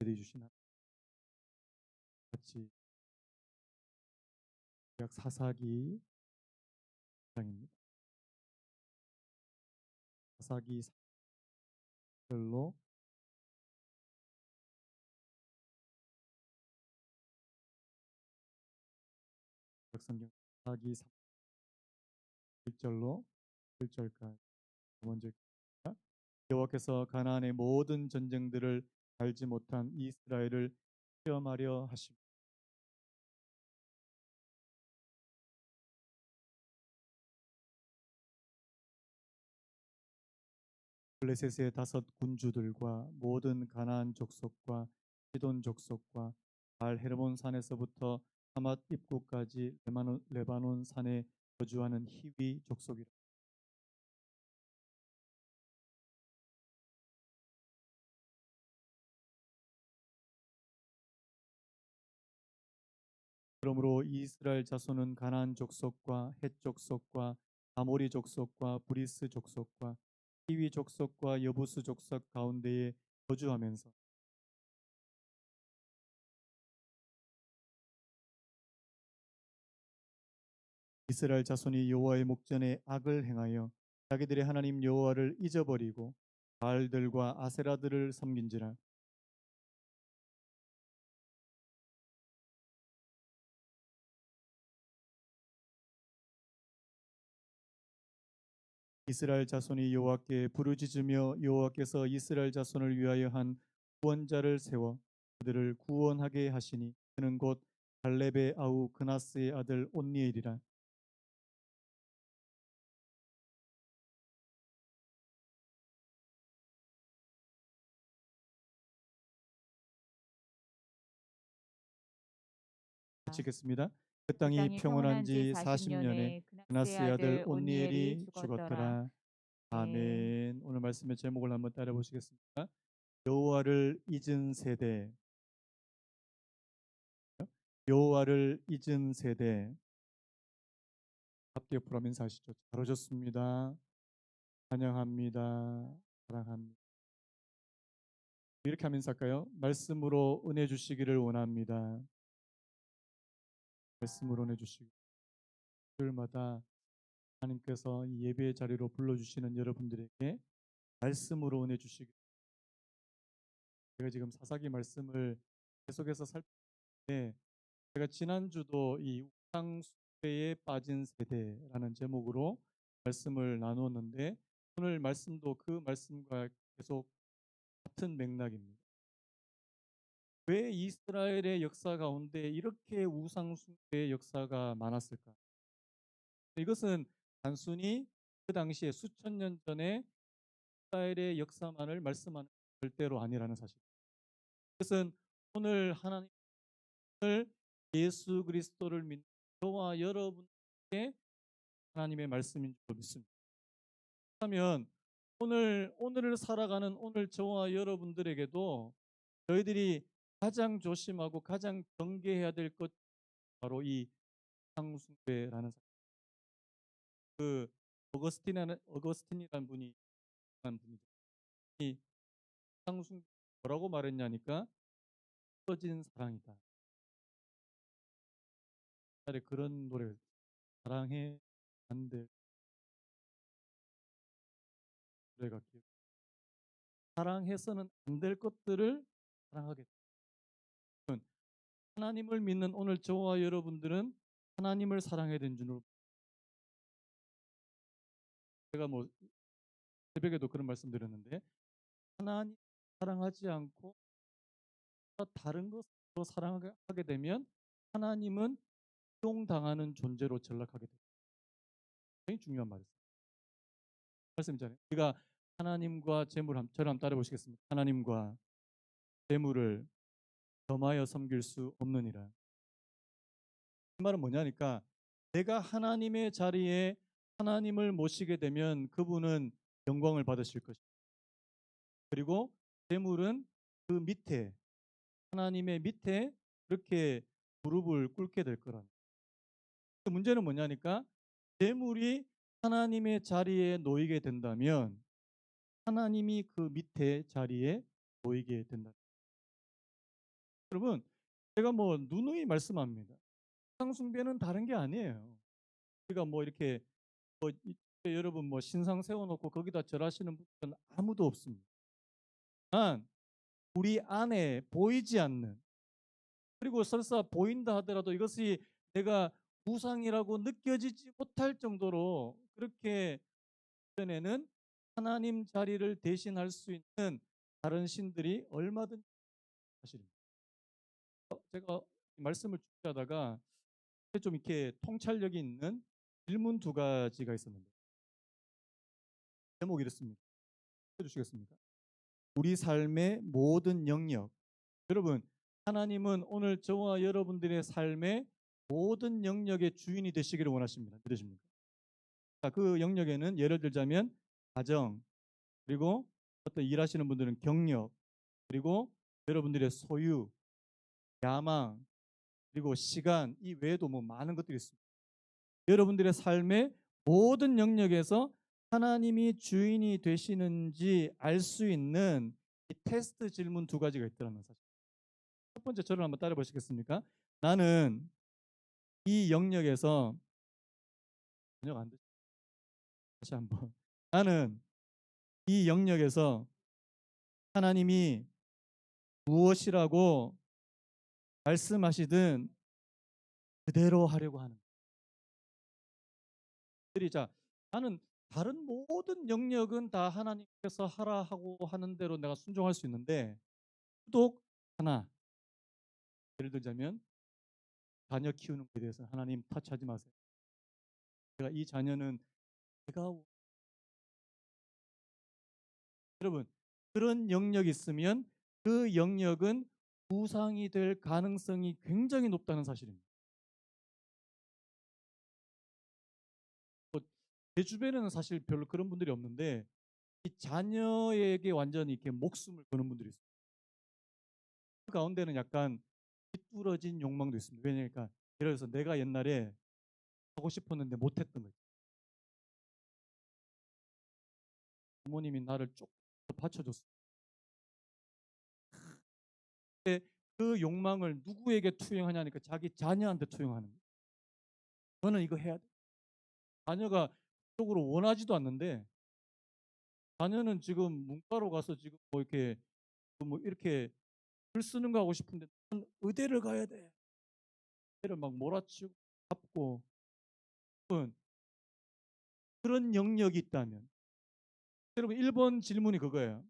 주신 같이 약 사사기 장입니다. 사사기 3절로 성경 사사기 1절로 1절까지 먼저 읽습니다. 여호와께서 가나안의 모든 전쟁들을 알지 못한 이스라엘을 시험하려 하시고 블레셋의 5 군주들과 모든 가나안 족속과 시돈 족속과 발 헤르몬 산에서부터 하맛 입구까지 레바논 산에 거주하는 히위 족속이라. 그러므로 이스라엘 자손은 가나안 족속과 헷 족속과 아모리 족속과 브리스 족속과 히위 족속과 여부스 족속 가운데에 거주하면서 이스라엘 자손이 여호와의 목전에 악을 행하여 자기들의 하나님 여호와를 잊어버리고 바알들과 아세라들을 섬긴지라. 이스라엘 자손이 여호와께 부르짖으며 여호와께서 이스라엘 자손을 위하여 한 구원자를 세워 그들을 구원하게 하시니 그는 곧 갈렙의 아우 그나스의 아들 온니엘이라. 마치겠습니다. 그 그 땅이 땅이 평온한 평온한 지 지 40년에 40년에 그나스의 그나스의 아들 아들 온니엘이 온니엘이 죽었더라. 죽었더라. 네. 아멘. 오늘 말씀의 제목을 한번 따라 보시겠습니다. 여호와를 잊은 세대. 여호와를 잊은 세대. 앞뒤 옆으로 하면 인사하시죠. 잘 오셨습니다. 환영합니다. 사랑합니다. 이렇게 하면서 할까요? 말씀으로 은혜 주시기를 원합니다. 말씀으로 은혜 주시기. 주일마다 하나님께서 이 예배의 자리로 불러주시는 여러분들에게 말씀으로 은혜 주시기. 제가 지금 사사기 말씀을 계속해서 살피는데 제가 지난주도 이 우상 숭배에 빠진 세대라는 제목으로 말씀을 나누었는데 오늘 말씀도 그 말씀과 계속 같은 맥락입니다. 왜 이스라엘의 역사 가운데 이렇게 우상 숭배의 역사가 많았을까? 이것은 단순히 그 당시에 수천 년 전에 이스라엘의 역사만을 말씀하는 절대로 아니라는 사실. 이것은 오늘 하나님을 예수 그리스도를 믿는 저와 여러분께 하나님의 말씀인 줄 믿습니다. 그렇다면 오늘을 살아가는 오늘 저와 여러분들에게도 저희들이 가장 조심하고 가장 경계해야 될 것 바로 이 상숭배라는 사실. 그 어거스틴이라는 분이 한 분이죠. 이 상숭 뭐라고 말했냐니까 꺼진 사랑이다. 옛날에 그런 노래 사랑해 안 될 노래가 기억. 사랑해서는 안 될 것들을 사랑하게 되면 하나님을 믿는 오늘 저와 여러분들은 하나님을 사랑해야 되는 줄 제가 뭐 새벽에도 그런 말씀드렸는데 하나님 사랑하지 않고 다른 것으로 사랑하게 되면 하나님은 이용당하는 존재로 전락하게 됩니다. 굉장히 중요한 말씀이잖아요. 우리가 하나님과 재물 저를 한번 따라 보시겠습니다. 하나님과 재물을 겸하여 섬길 수 없느니라. 그 말은 뭐냐니까 내가 하나님의 자리에 하나님을 모시게 되면 그분은 영광을 받으실 것이고 그리고 재물은 그 밑에 하나님의 밑에 그렇게 무릎을 꿇게 될 거라는. 문제는 뭐냐니까 재물이 하나님의 자리에 놓이게 된다면 하나님이 그 밑에 자리에 놓이게 된다. 여러분, 제가 뭐 누누이 말씀합니다. 우상 숭배는 다른 게 아니에요. 우리가 뭐 이렇게 여러분 뭐 신상 세워놓고 거기다 절하시는 분들은 아무도 없습니다. 단 우리 안에 보이지 않는, 그리고 설사 보인다 하더라도 이것이 내가 우상이라고 느껴지지 못할 정도로 그렇게 전에는 하나님 자리를 대신할 수 있는 다른 신들이 얼마든지 사실입니다. 제가 말씀을 준비하다가 좀 이렇게 통찰력이 있는 질문 두 가지가 있었는데, 제목이 이렇습니다. 해주시겠습니까? 우리 삶의 모든 영역. 여러분, 하나님은 오늘 저와 여러분들의 삶의 모든 영역의 주인이 되시기를 원하십니다. 믿으십니까? 자, 그 영역에는 예를 들자면 가정, 그리고 어떤 일하시는 분들은 경력, 그리고 여러분들의 소유, 야망, 그리고 시간, 이 외에도 뭐 많은 것들이 있습니다. 여러분들의 삶의 모든 영역에서 하나님이 주인이 되시는지 알 수 있는 이 테스트 질문 두 가지가 있더라는 사실. 첫 번째, 저를 한번 따라 보시겠습니까? 나는 이 영역에서, 번역 안 돼. 다시 한번. 나는 이 영역에서 하나님이 무엇이라고 말씀하시든 그대로 하려고 하는. 자, 나는 다른 모든 영역은 다 하나님께서 하라 하고 하는 대로 내가 순종할 수 있는데, 유독 하나, 예를 들자면 자녀 키우는 것에 대해서 하나님 터치하지 마세요. 제가 이 자녀는 제가, 여러분, 그런 영역이 있으면 그 영역은 부상이 될 가능성이 굉장히 높다는 사실입니다. 제 주변에는 사실 별로 그런 분들이 없는데 이 자녀에게 완전히 이렇게 목숨을 거는 분들이 있어요. 그 가운데는 약간 삐뚤어진 욕망도 있습니다. 왜냐니까 예를 들어서 내가 옛날에 하고 싶었는데 못했던 거예요. 부모님이 나를 조금 더 받쳐줬어요. 근데 그 욕망을 누구에게 투영하냐니까 자기 자녀한테 투영하는 거예요. 저는 이거 해야 돼. 자녀가 쪽으로 원하지도 않는데, 자녀는 지금 문과로 가서 지금 뭐 이렇게 글 쓰는 거 하고 싶은데 나는 의대를 가야 돼. 의대를 막 몰아치고 잡고. 그런 영역이 있다면, 여러분 1번 질문이 그거예요.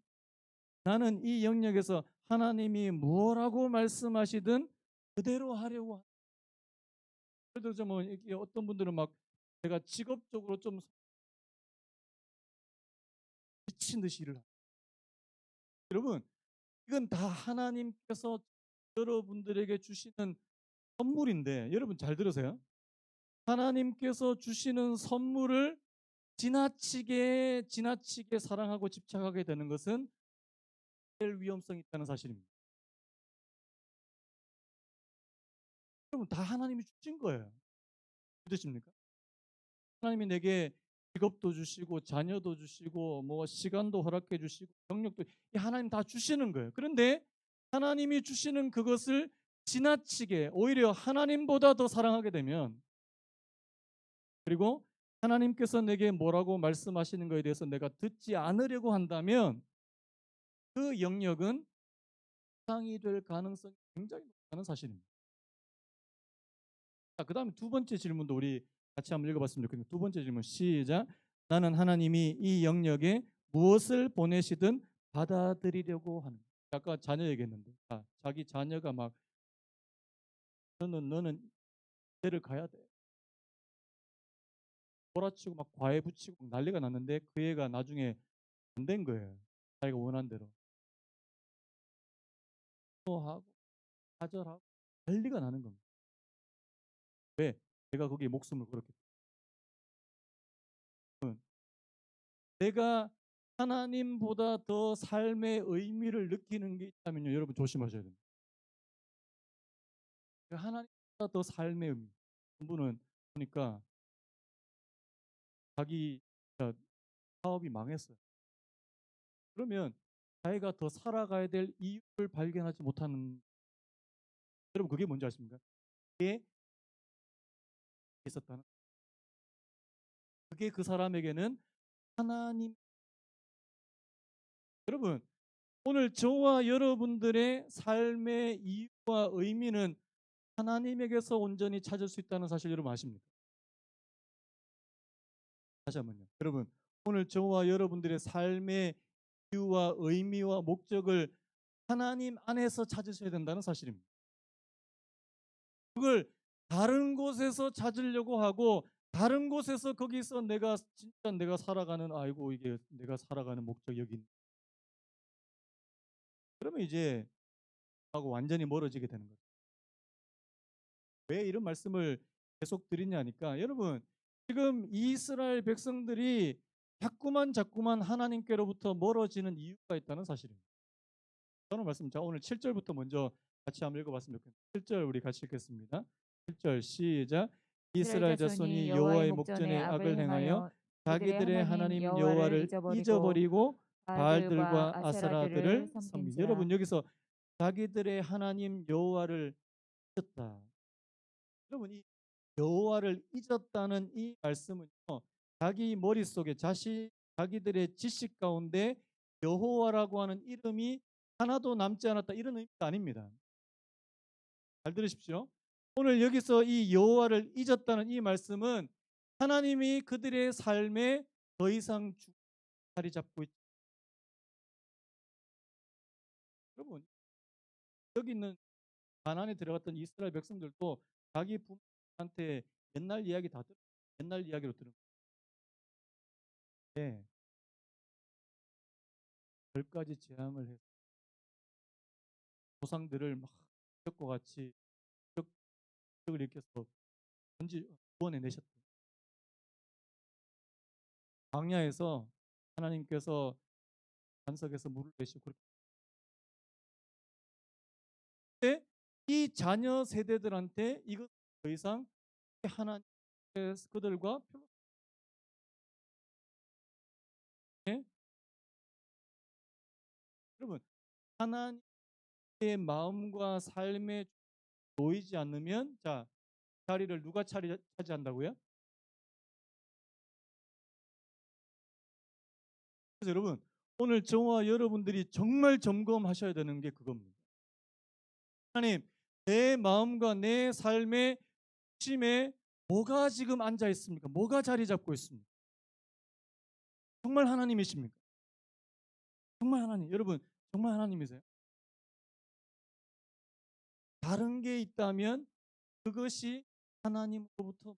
나는 이 영역에서 하나님이 뭐라고 말씀하시든 그대로 하려고 예를 들어서 뭐 어떤 분들은 막 제가 직업적으로 좀 미친 듯이 일을 합니다. 여러분, 이건 다 하나님께서 여러분들에게 주시는 선물인데, 여러분 잘 들으세요. 하나님께서 주시는 선물을 지나치게 사랑하고 집착하게 되는 것은 될 위험성이 있다는 사실입니다. 여러분, 다 하나님이 주신 거예요. 믿으십니까? 하나님이 내게 직업도 주시고 자녀도 주시고 뭐 시간도 허락해 주시고 경력도, 이 하나님 다 주시는 거예요. 그런데 하나님이 주시는 그것을 지나치게 오히려 하나님보다 더 사랑하게 되면, 그리고 하나님께서 내게 뭐라고 말씀하시는 것에 대해서 내가 듣지 않으려고 한다면 그 영역은 이상이 될 가능성이 굉장히 높다는 사실입니다. 자, 그다음에 두 번째 질문도 우리 같이 한번 읽어봤으면 좋겠는데, 두 번째 질문 시작. 나는 하나님이 이 영역에 무엇을 보내시든 받아들이려고 하는. 아까 자녀 얘기했는데, 자기 자녀가 막 너는 대를 가야 돼. 몰아치고 막 과외 붙이고 난리가 났는데 그 애가 나중에 안 된 거예요. 자기가 원한 대로. 하고 좌절하고 난리가 나는 겁니다. 왜? 내가 거기에 목숨을 걸었기 때문에. 내가 하나님보다 더 삶의 의미를 느끼는 게 있다면요, 여러분 조심하셔야 됩니다. 하나님보다 더 삶의 의미. 한 분은 보니까 자기 사업이 망했어요. 그러면 자기가 더 살아가야 될 이유를 발견하지 못하는, 여러분 그게 뭔지 아십니까? 그게 있었다는 그게 그 사람에게는 하나님 여러분 오늘 저와 여러분들의 삶의 이유와 의미는 하나님에게서 온전히 찾을 수 있다는 사실 여러분 아십니까? 다시 한번요. 여러분 오늘 저와 여러분들의 삶의 이유와 의미와 목적을 하나님 안에서 찾으셔야 된다는 사실입니다. 그걸 다른 곳에서 찾으려고 하고 다른 곳에서 거기서 내가 진짜 내가 살아가는 아이고 이게 내가 살아가는 목적 여기 그러면 이제 하고 완전히 멀어지게 되는 거죠. 왜 이런 말씀을 계속 드리냐니까 여러분 지금 이스라엘 백성들이 자꾸만 하나님께로부터 멀어지는 이유가 있다는 사실입니다. 저는 말씀 자 오늘 7절부터 먼저 같이 한번 읽어봤으면 좋겠습니다. 7절 우리 같이 읽겠습니다. 7절 시작. 이스라엘 이스라엘 자손이 자손이 여호와의 여호와의 목전에 목전에 악을 악을 행하여 행하여 그들의 자기들의 하나님 하나님 여호와를 여호와를 잊어버리고 잊어버리고 바알들과 바알들과 아세라들을 아세라들을 섬기. 여러분 섬긴지라. 여기서 자기들의 하나님 여호와를 잊었다. 여러분 이 여호와를 잊었다는 이 말씀은요. 자기 머릿속에 자기들의 지식 가운데 여호와라고 하는 이름이 하나도 남지 않았다 이런 의미가 아닙니다. 잘 들으십시오. 오늘 여기서 이 여호와를 잊었다는 이 말씀은 하나님이 그들의 삶에 더 이상 자리 잡고 있 여러분 여기 있는 가나안에 들어갔던 이스라엘 백성들도 자기 부모한테 옛날 이야기 다 옛날 이야기로 들은 건데 10가지 재앙을 해서 조상들을 막 기적과 같이 기적을 일으켜서 구원해 내셨대요. 광야에서 하나님께서 반석에서 물을 내시고 그런데 이 자녀 세대들한테 이것 더 이상 하나님의 그들과 별로 예? 여러분 하나님의 마음과 삶에 놓이지 않으면 자 자리를 누가 차지한다고요? 그래서 여러분 오늘 저와 여러분들이 정말 점검하셔야 되는 게 그겁니다. 하나님 내 마음과 내 삶의 중심에 뭐가 지금 앉아 있습니까? 뭐가 자리 잡고 있습니까? 정말 하나님이십니까? 정말 하나님 여러분 정말 하나님이세요? 다른 게 있다면 그것이 하나님으로부터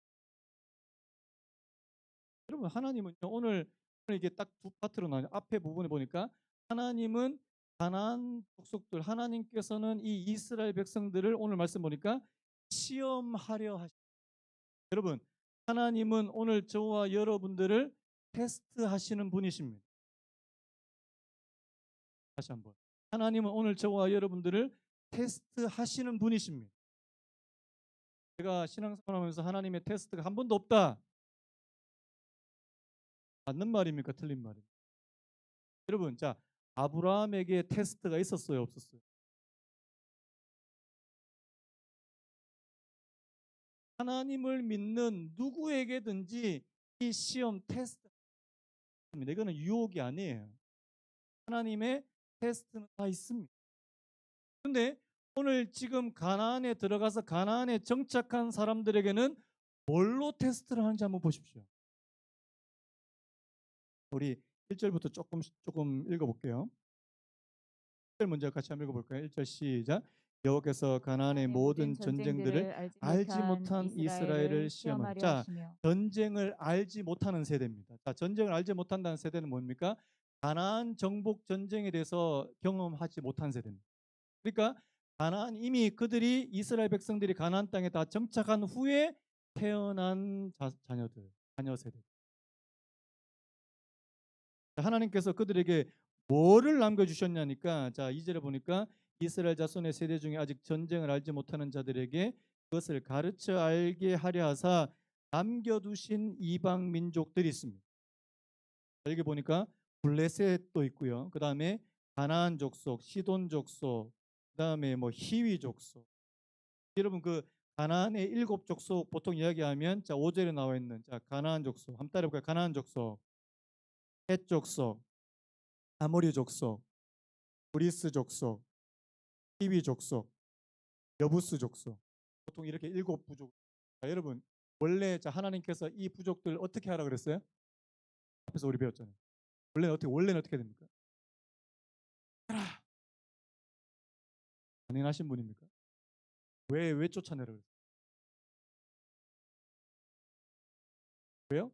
여러분 하나님은요 오늘 이게 딱 두 파트로 나눠요. 앞에 부분에 보니까 하나님은 가나안 족속들 하나님께서는 이 이스라엘 백성들을 오늘 말씀 보니까 시험하려 하시. 여러분 하나님은 오늘 저와 여러분들을 테스트하시는 분이십니다. 다시 한번 하나님은 오늘 저와 여러분들을 테스트하시는 분이십니다. 제가 신앙생활하면서 하나님의 테스트가 한 번도 없다. 맞는 말입니까? 틀린 말입니까? 여러분, 자, 아브라함에게 테스트가 있었어요, 없었어요? 하나님을 믿는 누구에게든지 이 시험 테스트입니다. 이거는 유혹이 아니에요. 하나님의 테스트는 다 있습니다. 근데 오늘 지금 가나안에 들어가서 가나안에 정착한 사람들에게는 뭘로 테스트를 하는지 한번 보십시오. 우리 1절부터 조금 읽어볼게요. 1절 먼저 같이 한번 읽어볼까요? 1절 시작. 여호와께서 가나안의 모든 전쟁들을 알지 못한 이스라엘을 시험하라. 시험하려 자, 하시며. 전쟁을 알지 못하는 세대입니다. 자, 전쟁을 알지 못한다는 세대는 뭡니까? 가나안 정복 전쟁에 대해서 경험하지 못한 세대입니다. 그러니까 가나안 이미 그들이 이스라엘 백성들이 가나안 땅에 다 정착한 후에 태어난 자녀 세대. 하나님께서 그들에게 뭐를 남겨주셨냐니까 자 2절에 보니까 이스라엘 자손의 세대 중에 아직 전쟁을 알지 못하는 자들에게 그것을 가르쳐 알게 하려 하사 남겨두신 이방 민족들이 있습니다. 여기 보니까 블레셋도 있고요. 그 다음에 가나안 족속, 시돈 족속, 그 다음에 뭐 히위 족속, 여러분 그 가나안의 일곱 족속 보통 이야기하면 자 5절에 나와 있는 자 가나안 족속 한번 따라해 볼까요? 가나안 족속, 헷 족속, 아모리 족속, 브리스 족속, 히위 족속, 여부스 족속. 보통 이렇게 일곱 부족. 자, 여러분 원래 자 하나님께서 이 부족들 어떻게 하라 그랬어요? 앞에서 우리 배웠잖아요. 원래는 어떻게 됩니까? 가능하신 분입니까? 왜 쫓아내라 그랬어요? 왜요?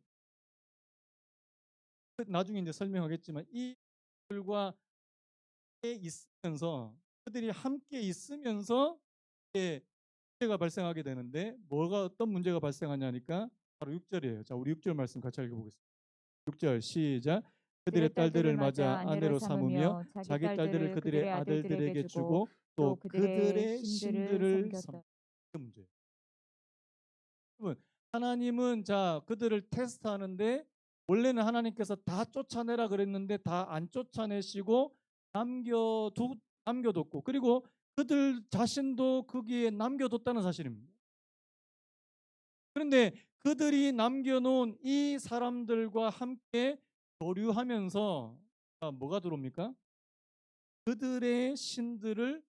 나중에 이제 설명하겠지만 이들과 있으면서 그들이 함께 있으면서 이제 문제가 발생하게 되는데 뭐가 어떤 문제가 발생하냐니까 바로 6절이에요. 자, 우리 6절 말씀 같이 읽어보겠습니다. 6절 시작. 그들의 그들의 딸들을 딸들을 맞아 맞아 아내로 아내로 삼으며 삼으며 자기 자기 딸들을 딸들을 그들의 그들의 아들들에게 아들들에게 주고 주고 또 또 그들의 그들의 신들을 신들을 섬겼다. 그 문제예요. 여러분 하나님은 자 그들을 테스트하는데 원래는 하나님께서 다 쫓아내라 그랬는데 다 안 쫓아내시고 남겨뒀고 그리고 그들 자신도 거기에 남겨뒀다는 사실입니다. 그런데 그들이 남겨놓은 이 사람들과 함께 교류하면서 뭐가 들어옵니까? 그들의 신들을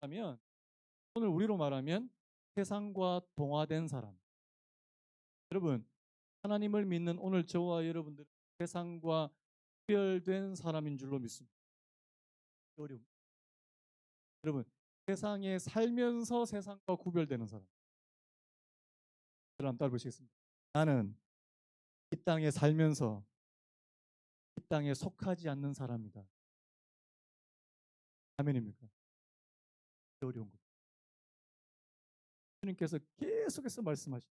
하면 오늘 우리로 말하면 세상과 동화된 사람. 여러분 하나님을 믿는 오늘 저와 여러분들은 세상과 구별된 사람인 줄로 믿습니다. 어려움. 여러분 세상에 살면서 세상과 구별되는 사람. 저를 한번 따라 보시겠습니다. 나는 이 땅에 살면서 이 땅에 속하지 않는 사람이다. 아멘입니까? 어려운 것. 주님께서 계속해서 말씀하시죠.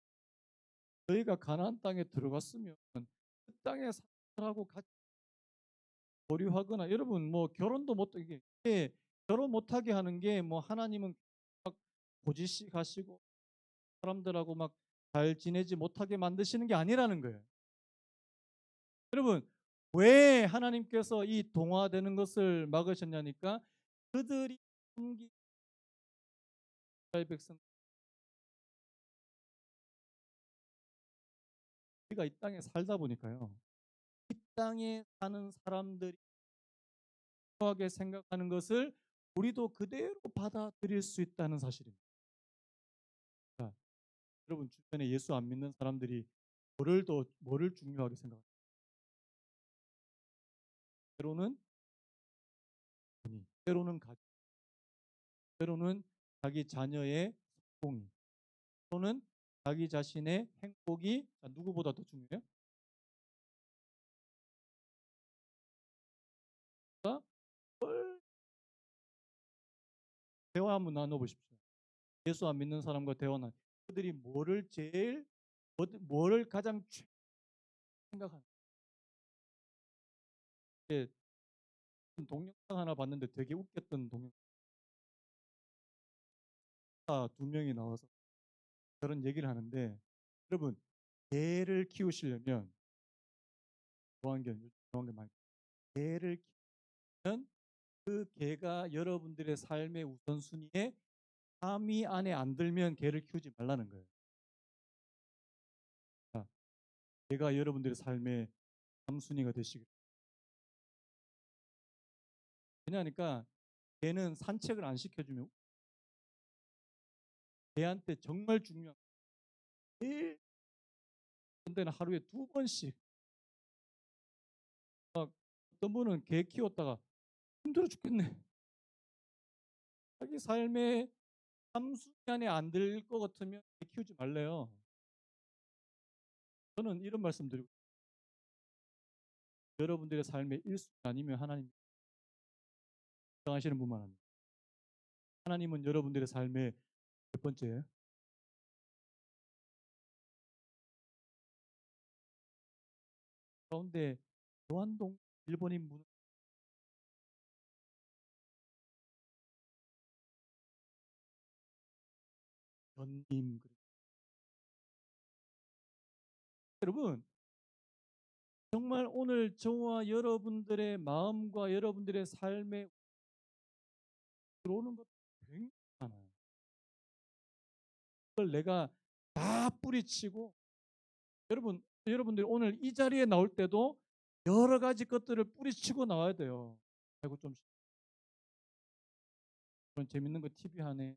너희가 가나안 땅에 들어갔으면 그 땅의 사람들하고 같이 교류하거나 여러분 뭐 결혼도 못 이게 결혼 못하게 하는 게 뭐 하나님은 막 고지식 하시고 사람들하고 막 잘 지내지 못하게 만드시는 게 아니라는 거예요. 여러분 왜 하나님께서 이 동화되는 것을 막으셨냐니까 그들이 섬긴 이스라엘 백성 우리가 이 땅에 살다 보니까요. 이 땅에 사는 사람들이 하게 생각하는 것을 우리도 그대로 받아들일 수 있다는 사실입니다. 자, 여러분 주변에 예수 안 믿는 사람들이 뭐를 중요하게 생각합니까? 때로는 돈이, 때로는 가족, 때로는 자기 자녀의 성공이, 또는 자기 자신의 행복이 누구보다 더 중요해요? 그러니까 대화 한번 나눠보십시오. 예수 안 믿는 사람과 대화나 그들이 뭐를 가장 생각하는 게 동영상 하나 봤는데 되게 웃겼던 동영상 두 명이 나와서 그런 얘기를 하는데 여러분 개를 키우시려면 조한견 많이 개를 키우면 그 개가 여러분들의 삶의 우선순위에 3위 안에 안 들면 개를 키우지 말라는 거예요. 자, 개가 여러분들의 삶의 3순위가 되시길. 왜냐하니까 개는 산책을 안 시켜주면 개한테 정말 중요한 매일 데는 하루에 2번씩 어떤 분은 개 키웠다가 힘들어 죽겠네. 자기 삶의 3순위 안에 안 들 것 같으면 개 키우지 말래요. 저는 이런 말씀 드리고 여러분들의 삶의 1순위 아니면 하나님 인정하시는 분만 합니다. 하나님은 여러분들의 삶의 몇 번째예요? 가운데 요한동 일본인 분 전님 여러분 정말 오늘 저와 여러분들의 마음과 여러분들의 삶에 들어오는 것 그걸 내가 다 뿌리치고 여러분들이 오늘 이 자리에 나올 때도 여러 가지 것들을 뿌리치고 나와야 돼요. 아이고 좀 그런 재밌는 거 TV 하네.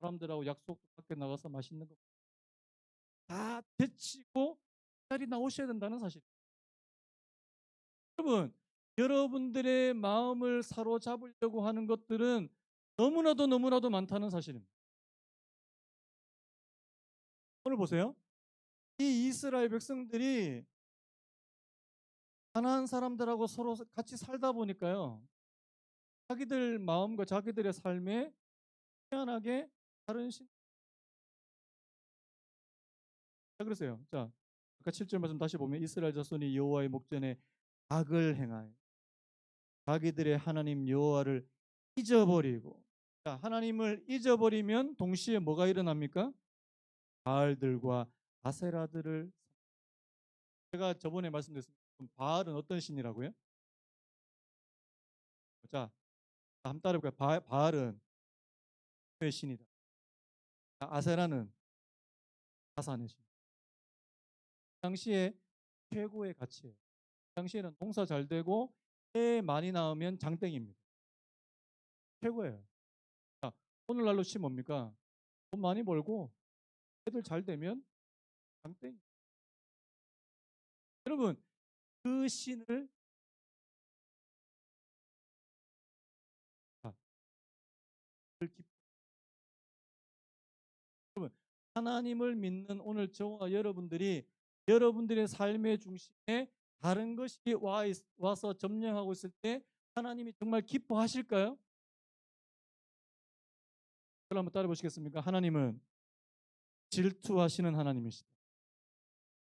사람들하고 약속 밖에 나가서 맛있는 거 다 제치고 이 자리 나오셔야 된다는 사실. 여러분, 여러분들의 마음을 사로잡으려고 하는 것들은 너무나도 많다는 사실입니다. 오늘 보세요. 이 이스라엘 백성들이 가나안 사람들하고 서로 같이 살다 보니까요. 자기들 마음과 자기들의 삶에 희한하게 다른 신. 자, 그러세요. 자, 아까 7절 말씀 다시 보면 이스라엘 자손이 여호와의 목전에 악을 행하여 자기들의 하나님 여호와를 잊어버리고. 자, 하나님을 잊어버리면 동시에 뭐가 일어납니까? 바알들과 아세라들을. 제가 저번에 말씀드렸습니다. 바알은 어떤 신이라고요? 자, 한번 따라해볼까요? 바알은 의 신이다. 아세라는 사산의 신. 당시에 최고의 가치예요. 당시에는 농사 잘 되고 해 많이 나오면 장땡입니다. 최고예요. 자, 오늘날로 치면 뭡니까? 돈 많이 벌고 애들 잘 되면 장땡. 여러분, 그 신을 자, 여러분, 하나님을 믿는 오늘 저와 여러분들이 여러분들의 삶의 중심에 다른 것이 와서 점령하고 있을 때 하나님이 정말 기뻐하실까요? 그걸 한번 따라 보시겠습니까? 하나님은 질투하시는 하나님이시다.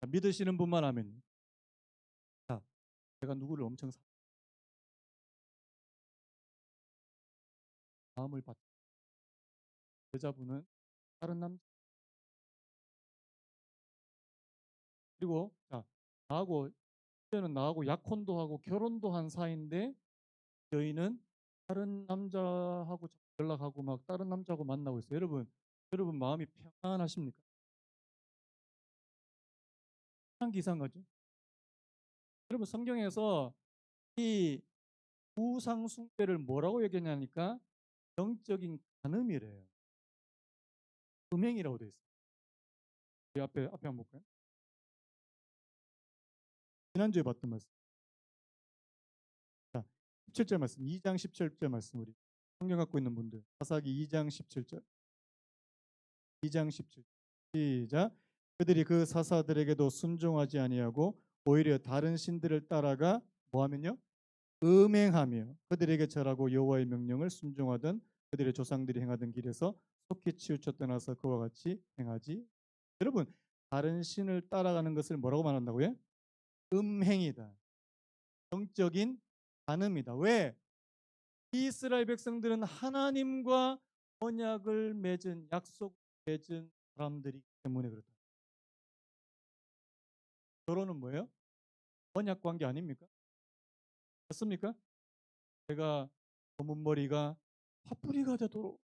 믿으시는 분만 하면. 자, 제가 누구를 엄청 마음을 받. 여자분은 다른 남. 그리고 자, 나하고 그때는 나하고 약혼도 하고 결혼도 한 사이인데 저희는 다른 남자하고 연락하고 막 다른 남자하고 만나고 있어요. 여러분 마음이 평안하십니까? 참 이상하죠. 여러분 성경에서 이 우상 숭배를 뭐라고 얘기하냐니까 영적인 간음이래요. 음행이라고 되어 있어요. 우리 앞에 한번 볼까요? 지난주에 봤던 말씀. 자, 17절 말씀. 2장 17절 말씀 우리 성경 갖고 있는 분들. 사사기 2장 17절. 2장 17절. 시작. 그들이 그 사사들에게도 순종하지 아니하고 오히려 다른 신들을 따라가 뭐하면요? 음행하며 그들에게 절하고 여호와의 명령을 순종하던 그들의 조상들이 행하던 길에서 속히 치우쳐 떠나서 그와 같이 행하지. 여러분, 다른 신을 따라가는 것을 뭐라고 말한다고요? 음행이다. 영적인 간음이다. 왜? 이스라엘 백성들은 하나님과 언약을 맺은 약속 맺은 사람들이기 때문에 그렇다. 결혼은 뭐예요? 언약 관계 아닙니까? 맞습니까? 제가 검은 머리가 화뿌리가 되도록.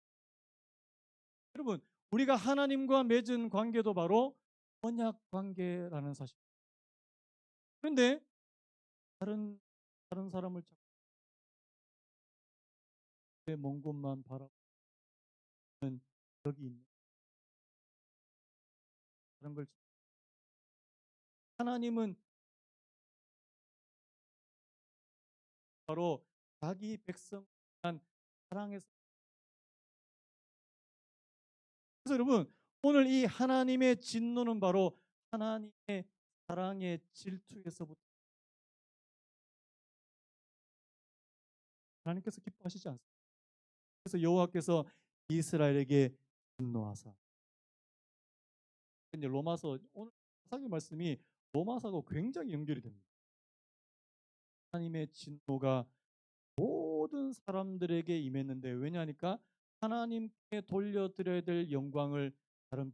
여러분, 우리가 하나님과 맺은 관계도 바로 언약 관계라는 사실. 그런데 다른 사람을 자꾸 먼 곳만 바라보는 여기 있는 그런 걸. 하나님은 바로 자기 백성을 위한 사랑에서. 그래서 여러분, 오늘 이 하나님의 진노는 바로 하나님의 사랑의 질투에서부터. 하나님께서 기뻐하시지 않습니다. 그래서 여호와께서 이스라엘에게 진노하사. 이제 로마서 오늘 사기 말씀이 로마서하고 굉장히 연결이 됩니다. 하나님의 진노가 모든 사람들에게 임했는데 왜냐하니까 하나님께 돌려드려야 될 영광을 다른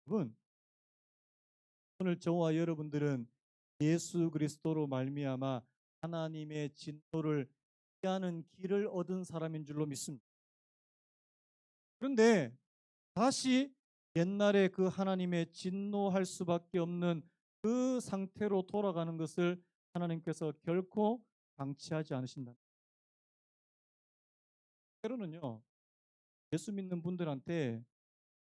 여러분, 오늘 저와 여러분들은 예수 그리스도로 말미암아 하나님의 진노를 하는 길을 얻은 사람인 줄로 믿습니다. 그런데 다시 옛날에 그 하나님의 진노할 수밖에 없는 그 상태로 돌아가는 것을 하나님께서 결코 방치하지 않으신다. 때로는요, 예수 믿는 분들한테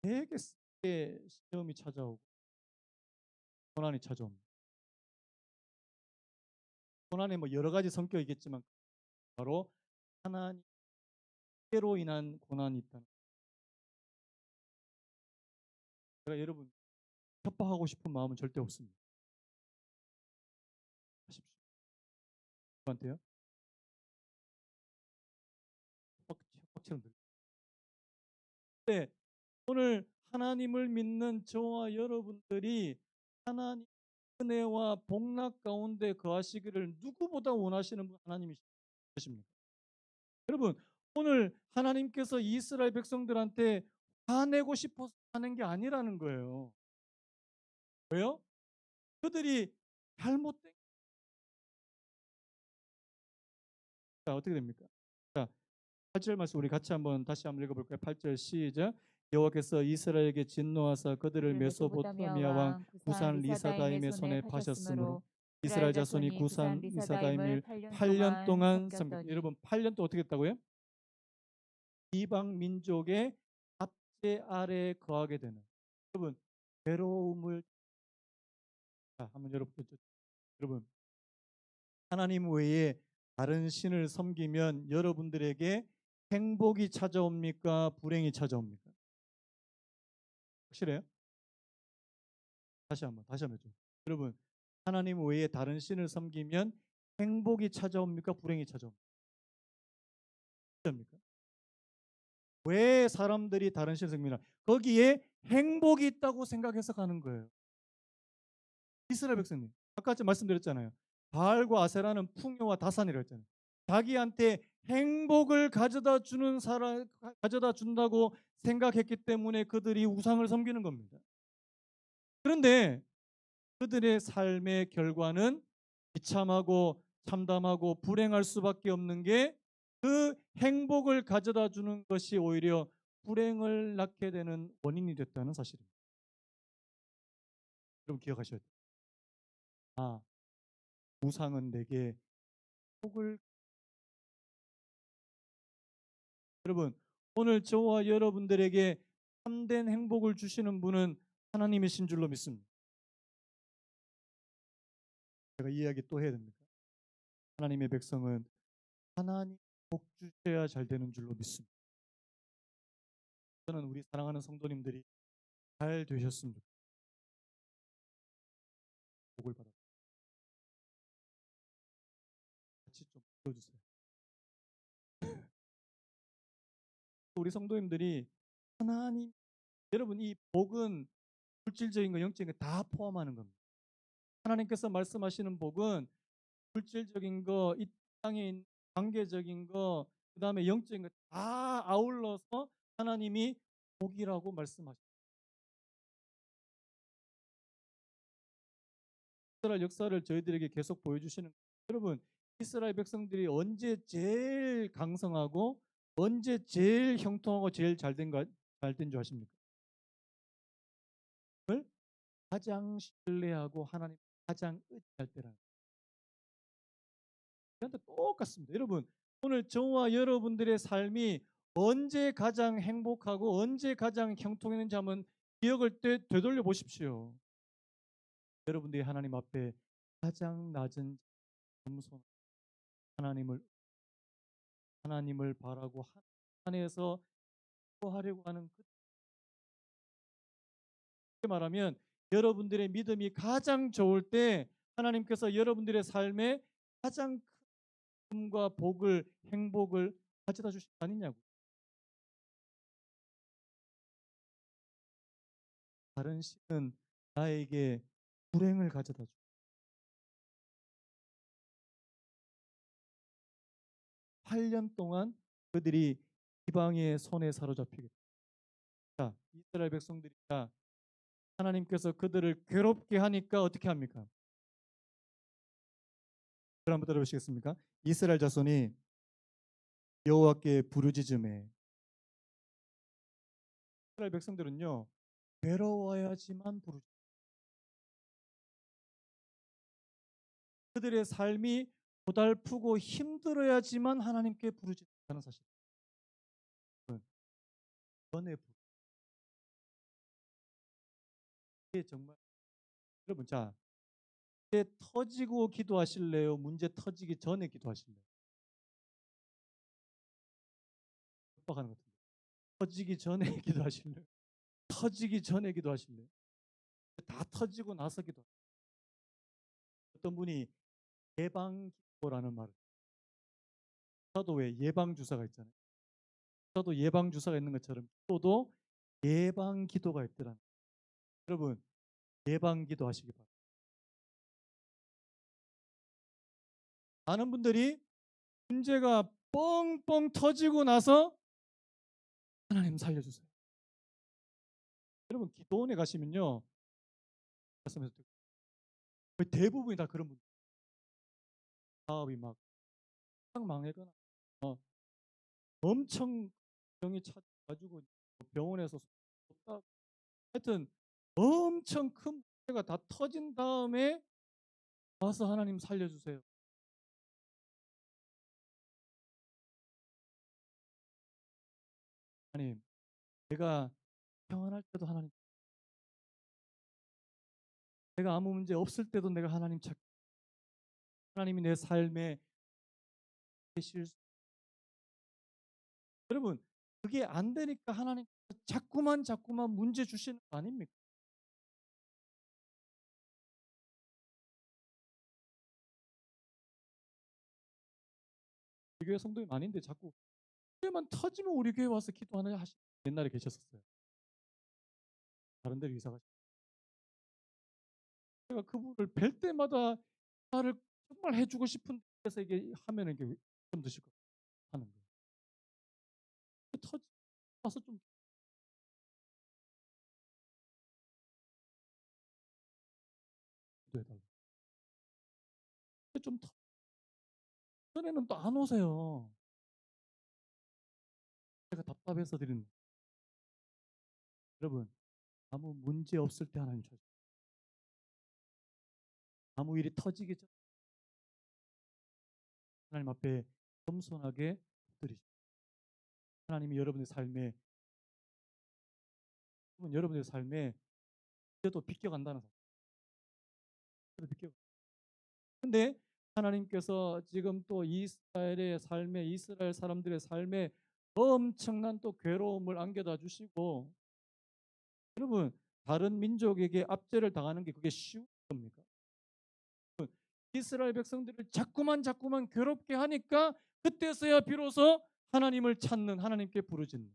되게 세게 시험이 찾아오고 고난이 찾아옵니다. 고난이 뭐 여러 가지 성격이겠지만 바로 하나님께로 인한 고난이 있다는. 제가 여러분 협박하고 싶은 마음은 절대 없습니다. 하십시오. 누구한테요? 협박처럼 들려요. 근데 오늘 하나님을 믿는 저와 여러분들이 하나님 은혜와 복락 가운데 거하시기를 누구보다 원하시는 분 하나님이십니까? 여러분, 오늘 하나님께서 이스라엘 백성들한테 화내고 싶어서 하는 게 아니라는 거예요. 왜요? 그들이 잘못된. 자, 어떻게 됩니까? 자, 8절 말씀 우리 같이 한번 다시 한번 읽어볼까요? 8절 시작. 여호와께서 이스라엘에게 진노하사 그들을 그를 메소포타미아 메소포타미아 왕 왕 구산 구산 리사다임의 리사다임의 손에 손에 파셨으므로 파셨으므로 이스라엘 이스라엘 자손이 자손이 구산 구산 리사다임을 리사다임을 8년 8년 동안 동안 섬겼다. 섬겼더니 여러분 8년 동안 어떻게 했다고요? 이방 민족의 압제 아래에 거하게 되는. 여러분 괴로움을. 자, 한번 여러분 하나님 외에 다른 신을 섬기면 여러분들에게 행복이 찾아옵니까? 불행이 찾아옵니까? 확실해요? 다시 한번 좀. 여러분 하나님 외에 다른 신을 섬기면 행복이 찾아옵니까? 불행이 찾아옵니까? 왜 사람들이 다른 신을 섬기나? 거기에 행복이 있다고 생각해서 가는 거예요. 이스라엘 백성님, 아까 말씀드렸잖아요. 바알과 아세라는 풍요와 다산이라고 했잖아요. 자기한테 행복을 가져다 준다고 생각했기 때문에 그들이 우상을 섬기는 겁니다. 그런데 그들의 삶의 결과는 비참하고 참담하고 불행할 수밖에 없는 게 그 행복을 가져다 주는 것이 오히려 불행을 낳게 되는 원인이 됐다는 사실입니다. 여러분 기억하셔야 돼요. 아, 우상은 내게 행복을. 여러분 오늘 저와 여러분들에게 참된 행복을 주시는 분은 하나님이신 줄로 믿습니다. 제가 이 이야기 또 해야 됩니까? 하나님의 백성은 하나님 복 주셔야 잘 되는 줄로 믿습니다. 저는 우리 사랑하는 성도님들이 잘 되셨으면 좋겠습니다. 복을 받아 같이 좀 들어주세요. 우리 성도님들이 하나님, 여러분 이 복은 물질적인 거 영적인 거 다 포함하는 겁니다. 하나님께서 말씀하시는 복은 물질적인 거, 이 땅에 있는 관계적인 거, 그다음에 영적인 거 다 아울러서 하나님이 복이라고 말씀하십니다. 이스라엘 역사를 저희들에게 계속 보여주시는. 여러분 이스라엘 백성들이 언제 제일 강성하고 언제 제일 형통하고 제일 잘된 줄 아십니까? 그걸 가장 신뢰하고 하나님 가장 의지할 때라는. 그런데 똑같습니다. 여러분 오늘 저와 여러분들의 삶이 언제 가장 행복하고 언제 가장 형통했는지 한번 기억을 되돌려 보십시오. 여러분들이 하나님 앞에 가장 낮은 겸손, 하나님을 바라고 안에서 하려고 하는. 그렇게 말하면 여러분들의 믿음이 가장 좋을 때 하나님께서 여러분들의 삶에 가장 큰 힘과 복을 행복을 가져다 주신 거 아니냐고. 다른 신은 나에게 불행을 가져다 줘. 8년 동안 그들이 이방의 손에 사로잡히게. 자, 이스라엘 백성들이가 하나님께서 그들을 괴롭게 하니까 어떻게 합니까? 그럼 한번 들어보시겠습니까? 이스라엘 자손이 여호와께 부르짖음에. 이스라엘 백성들은요, 괴로워야지만 부르짖. 그들의 삶이 고달프고 힘들어야지만 하나님께 부르짖는다는 사실. 전에 이게 정말 여러분, 자, 문제 터지고 기도하실래요? 문제 터지기 전에 기도하실래요? 빡하는 것 같은데. 터지기 전에 기도하실래요? 터지기 전에 기도하실래요? 다 터지고 나서 기도. 어떤 분이 예방 기도라는 말을. 저도 왜 예방 주사가 있잖아요. 저도 예방 주사가 있는 것처럼 기도도 예방 기도가 있더라는. 여러분, 예방 기도하시기 바랍니다. 많은 분들이 문제가 뻥뻥 터지고 나서 하나님 살려주세요. 여러분, 기도원에 가시면요, 말씀에서 거의 대부분이 다 그런 분들. 사업이 막 망하거나 엄청 병이 찾아가지고 병원에서 하여튼 엄청 큰 문제가 다 터진 다음에 와서 하나님 살려주세요. 하나님, 내가 평안할 때도 하나님, 내가 아무 문제 없을 때도 내가 하나님 찾. 하나님이 내 삶에 계실. 여러분, 그게 안 되니까 하나님 자꾸만 문제 주시는 거 아닙니까? 우리 교회 성도님 많은데 자꾸 문제만 터지면 우리 교회 와서 기도하는 하시. 옛날에 계셨었어요. 다른 데로 이사 가시고. 제가 그분을 뵐 때마다 나를 정말 해주고 싶은 데서 이게 하면은 이게 좀 드실 거 하는 거예요. 터지 와서 좀 기도해달라. 좀 전에는 또 안 오세요. 제가 답답해서 드리는. 여러분, 아무 문제 없을 때 하나님 찾으세요. 아무 일이 터지기 전 하나님 앞에 겸손하게 엎드리시고. 하나님이 여러분의 삶에 이제도 비껴간다는 사실. 비껴. 근데 하나님께서 지금 또 이스라엘 사람들의 삶에 엄청난 또 괴로움을 안겨다 주시고. 여러분, 다른 민족에게 압제를 당하는 게 그게 쉬운 겁니까? 이스라엘 백성들을 자꾸만 괴롭게 하니까 그때서야 비로소 하나님을 찾는, 하나님께 부르짖는.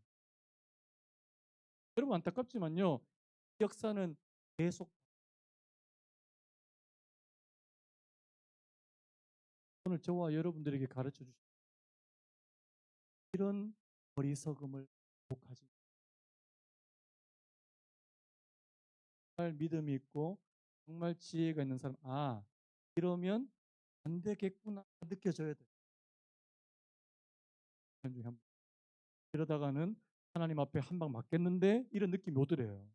여러분, 안타깝지만요, 역사는 계속. 오늘 저와 여러분들에게 가르쳐 주신 이런 어리석음을 복하지. 정말 믿음이 있고 정말 지혜가 있는 사람, 이러면 안 되겠구나 느껴져야 돼. 이러다가는 하나님 앞에 한 방 맞겠는데 이런 느낌이 오더래요.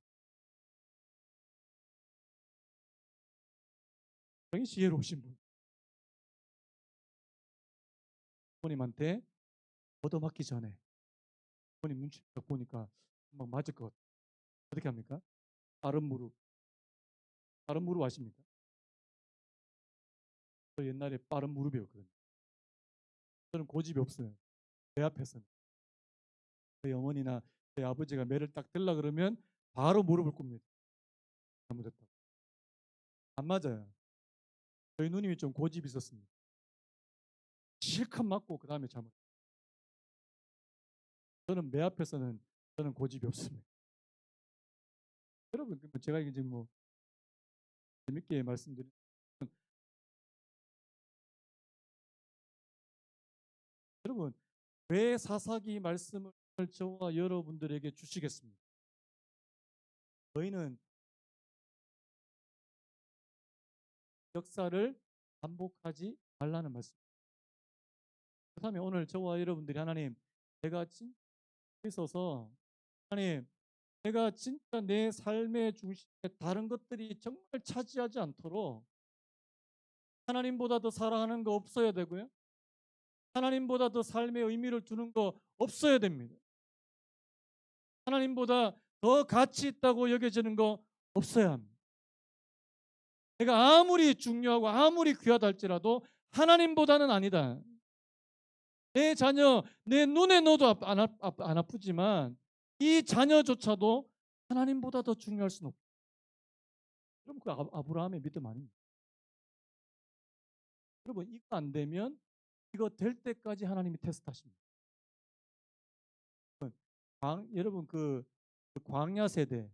굉장히 지혜로우신 분. 부모님한테 얻어맞기 전에 부모님 눈치 딱 보니까 막 맞을 것 같아요. 어떻게 합니까? 빠른 무릎. 빠른 무릎 아십니까? 저 옛날에 빠른 무릎이었거든요. 저는 고집이 없어요. 내 앞에서는. 저희 어머니나 저희 아버지가 매를 딱 들라 그러면 바로 무릎을 꿇습니다. 잘못했다고. 안 맞아요. 저희 누님이 좀 고집이 있었습니다. 실컷 맞고 그 다음에 잘못. 저는 매 앞에서는 저는 고집이 없습니다. 여러분, 제가 이제 뭐 재밌게 말씀드리면, 여러분, 왜 사사기 말씀을 저와 여러분들에게 주시겠습니까? 저희는 역사를 반복하지 말라는 말씀. 그렇다면 오늘 저와 여러분들이 하나님, 내가 진짜 있어서 하나님, 내가 진짜 내 삶의 중심에 다른 것들이 정말 차지하지 않도록 하나님보다 더 사랑하는 거 없어야 되고요. 하나님보다 더 삶의 의미를 두는 거 없어야 됩니다. 하나님보다 더 가치 있다고 여겨지는 거 없어야 합니다. 내가 아무리 중요하고 아무리 귀하다 할지라도 하나님보다는 아니다. 내 자녀, 내 눈에 넣어도 안 아프지만 이 자녀조차도 하나님보다 더 중요할 수는 없다. 그럼 그 아브라함의 믿음 아닙니까? 여러분, 이거 안 되면 이거 될 때까지 하나님이 테스트하십니다. 여러분, 그 광야 세대,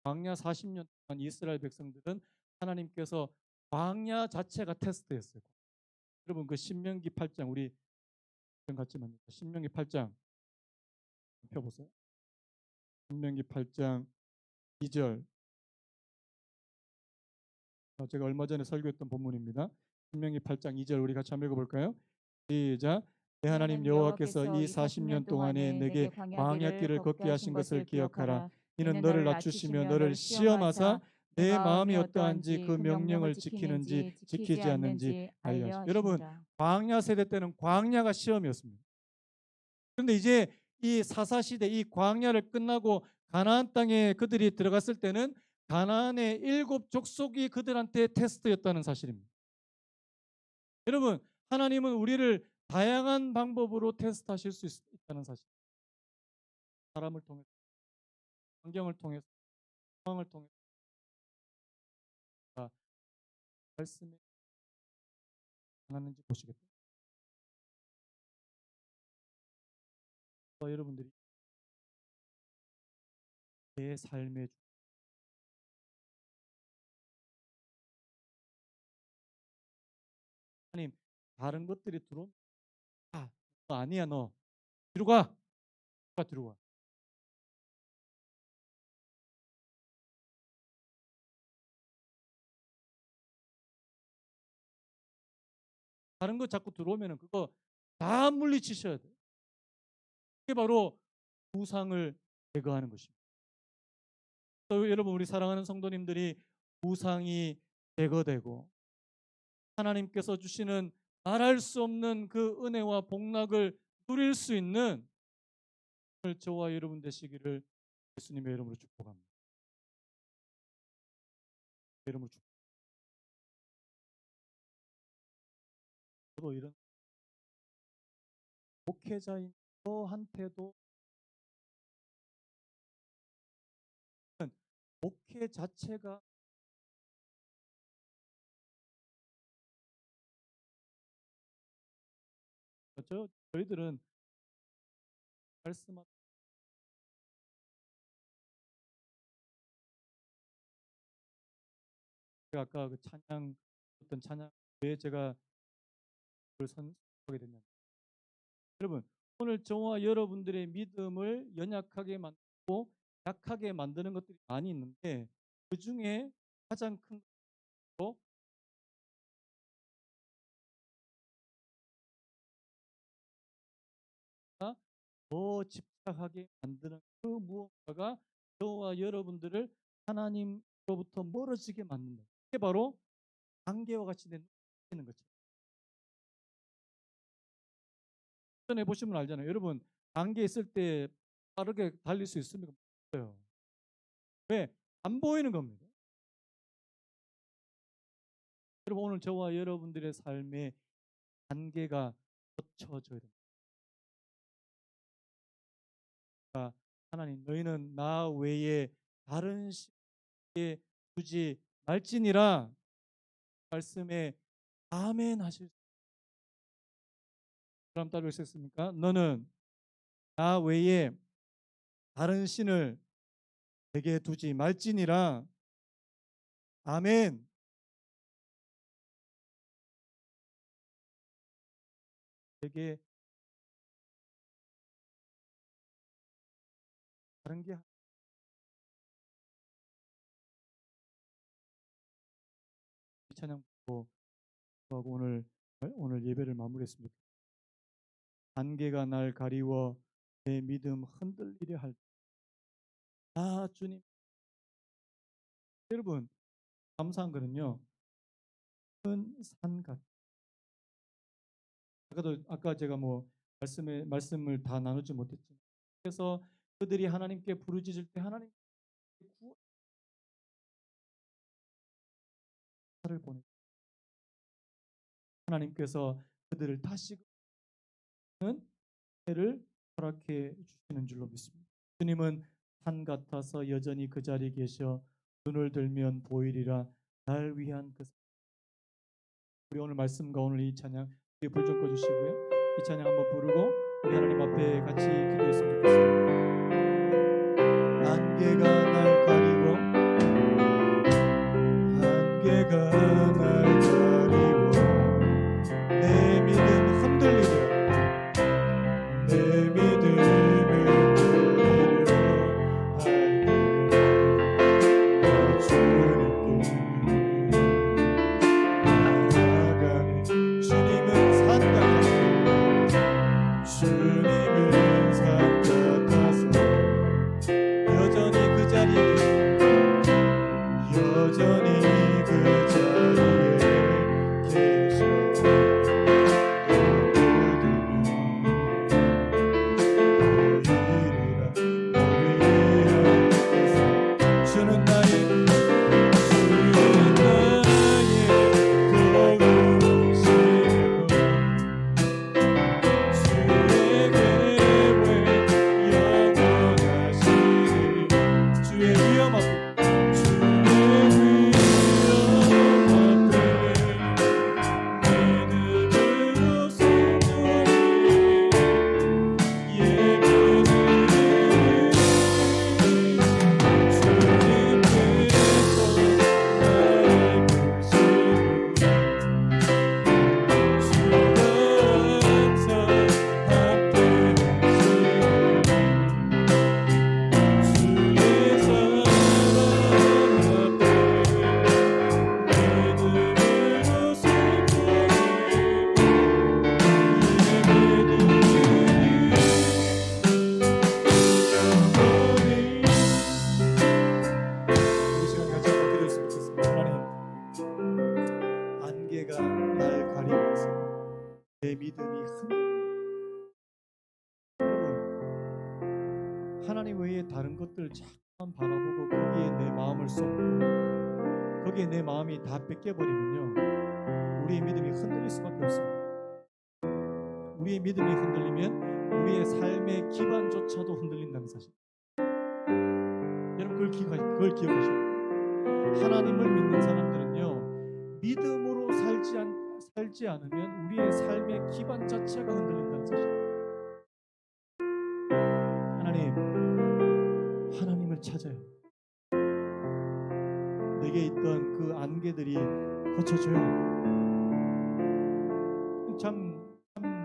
광야 40년 동안 이스라엘 백성들은 하나님께서 광야 자체가 테스트였어요. 여러분, 그 신명기 8장, 우리 같이 만듭니다. 신명기 8장 펴보세요. 신명기 8장 2절. 제가 얼마 전에 설교했던 본문입니다. 신명기 8장 2절 우리 같이 한번 읽어볼까요? 시작. 내 하나님 여호와께서 이 40년 동안에 내게 광야길을 걷게 하신 것을 기억하라. 이는 너를 낮추시며 너를 시험하사 내 마음이 어떠한지 그 명령을 지키는지 지키지 않는지 알려 하시고. 여러분, 광야 세대 때는 광야가 시험이었습니다. 그런데 이제 이 사사시대, 이 광야를 끝나고 가나안 땅에 그들이 들어갔을 때는 가나안의 7 족속이 그들한테 테스트였다는 사실입니다. 여러분, 하나님은 우리를 다양한 방법으로 테스트하실 수 있다는 사실. 사람을 통해서, 환경을 통해서, 상황을 통해서, 말씀에 하는지 보시겠다. 여러분들이 내 삶의 하나님, 다른 것들이 들어오면 너 아니야, 너 뒤로 가, 뒤로 가. 다른 거 자꾸 들어오면은 그거 다 물리치셔야 돼요. 그게 바로 우상을 제거하는 것입니다. 또 여러분, 우리 사랑하는 성도님들이 우상이 제거되고 하나님께서 주시는 말할 수 없는 그 은혜와 복락을 누릴 수 있는 오늘 저와 여러분 되시기를 예수님의 이름으로 축복합니다. 이름으로 축복. 저도 이런 목회자인 저한테도 목회 자체가 저희들은 말씀하고 아까 그 찬양 어떤 찬양 왜 제가 그걸 선포하게 됐냐면 여러분, 오늘 저와 여러분들의 믿음을 연약하게 만들고 약하게 만드는 것들이 많이 있는데 그 중에 가장 큰 것도 더 집착하게 만드는 그 무언가가 저와 여러분들을 하나님으로부터 멀어지게 만든다. 이게 바로 관계와 같이 되는 거죠. 전에 보시면 알잖아요. 여러분, 관계 있을 때 빠르게 달릴 수 있습니까? 없어요. 왜? 안 보이는 겁니다. 여러분, 오늘 저와 여러분들의 삶에 관계가 걷혀져야 됩니다. 하나님, 너희는 나 외에 다른 신에게 두지 말지니라 말씀에 아멘 하실 수. 그럼 따로 있었습니까? 너는 나 외에 다른 신을 내게 두지 말지니라 아멘. 내게 다른 게 찬양 하고 오늘 예배를 마무리했습니다. 안개가 날 가리워 내 믿음 흔들리려 할 때, 아 주님. 여러분, 감사한 거는요, 큰 산 같. 아까 제가 뭐 말씀을 다 나누지 못했지만, 그래서 그들이 하나님께 부르짖을 때 하나님 구원을 보내, 하나님께서 그들을 다시는 해를 허락해 주시는 줄로 믿습니다. 주님은 산 같아서 여전히 그 자리에 계셔 눈을 들면 보이리라. 날 위한 그 우리 오늘 말씀과 오늘 이 찬양, 불 좀 꺼주시고요. 이 찬양 한번 부르고 우리 하나님 앞에 같이 기도했으면 좋겠습니다. 안개가 날 가리고, 안개가 날 가리고 내 믿음 흔들리려, 내 믿음을 흔들리려 할 주님께 나아가네. 주님은 산 같아서, 주님은 산 같아서 여전히 그 자리에 계셔, 여전히 그 자리에 계셔. 주는 나의 도우시고 주의 계획 영원하시니, 주의 위엄 앞에, 주의 위엄 앞에 믿음으로 승리해 예배드리니, 우리 시간 같이 한번 기도했으면 좋겠습니다. 하나님, 안개가 날 가리워서 내 믿음이 여러분, 하나님 외에 다른 것들 자꾸만 바라보고 거기에 내 마음을 쏟고 거기에 내 마음이 다 뺏겨버리면요, 우리의 믿음이 흔들릴 수밖에 없습니다. 우리의 믿음이 흔들리면 우리의 삶의 기반조차도 흔들린다는 사실, 여러분 그걸 기억하셔야 돼요. 하나님을 믿는 사람들은요, 믿음으로 살지 않으면 우리의 삶의 기반 자체가 흔들린다는 사실. 하나님을 찾아요. 내게 있던 그 안개들이 거쳐져요. 참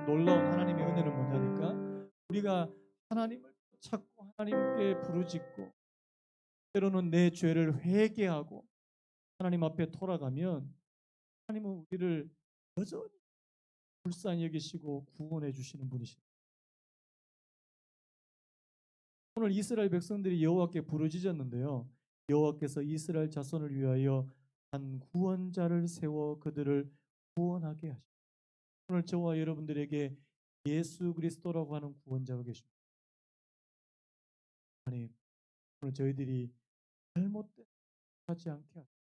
놀라운 하나님의 은혜는 뭐냐니까, 우리가 하나님을 찾고 하나님께 부르짖고 때로는 내 죄를 회개하고 하나님 앞에 돌아가면 하나님은 우리를 여전히 불쌍히 여기시고 구원해 주시는 분이십니다. 오늘 이스라엘 백성들이 여호와께 부르짖었는데요, 여호와께서 이스라엘 자손을 위하여 한 구원자를 세워 그들을 구원하게 하십니다. 오늘 저와 여러분들에게 예수 그리스도라고 하는 구원자가 계십니다. 하나님, 오늘 저희들이 잘못된 하지 않게 하십니다.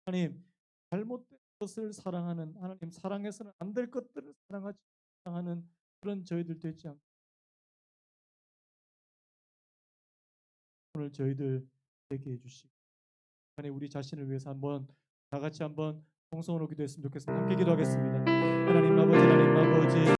하나님, 잘못된 것을 사랑하는, 하나님 사랑해서는 안 될 것들을 사랑하는 그런 저희들 되지 않게 오늘 저희들 되게 해주시고, 하나님 우리 자신을 위해서 한번 다 같이 한번 통성으로 기도했으면 좋겠습니다. 함께 기도하겠습니다. 하나님 아버지, 하나님 아버지.